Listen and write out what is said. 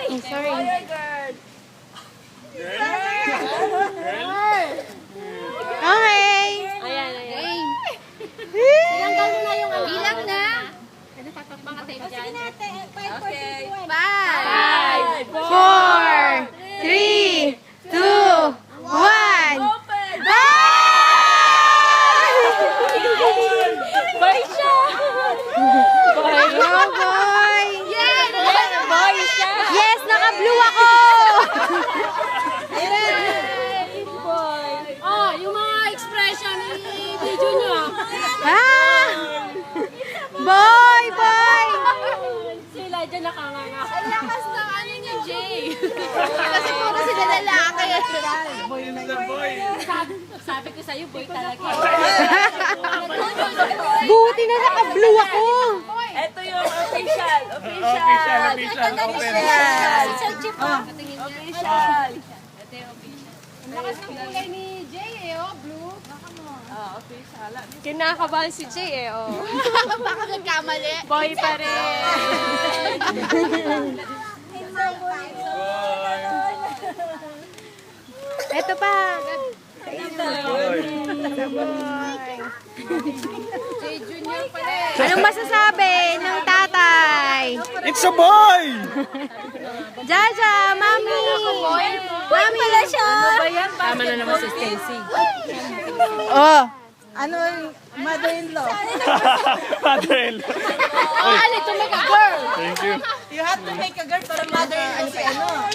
Oh, sorry. Okay. Ayan, ayan. Tinanggal mo na yung Bilang na. Sige natin. 5, 4, 3, 2, 1. 5, 4, 3, 2, 1. Boy siya! Boy! Boy! Yes, boy siya! Yes, naka-blue ako! Oh, yung mga expression i-video nyo. Ah! Boy! Boy! Sila dyan nakanganga. Ang lakas ng ano ni Jay. Kasi puro sila lalaki. Sabi ko sa'yo, boy talaga. Buti na naka-blue ako. Ito yung official. Official. Official chip pa. Official. Ito yung official. Ang lakas ng kulay ni Jay eh, oh, blue. Official. Kinakabahan si Jay eh, oh. Baka nagkamali. Boy pa rin. Ito pa. Jay Junior pa rin. Anong masasabi ng tatay? It's a boy! Jaja, mami. Mami pala siya. Tama na naman si Stacy. Oh. Ano yung mother-in-law? Padel. Oh, ano ito, make a girl. Thank you. You have to make a girl para mother-in-law si ano.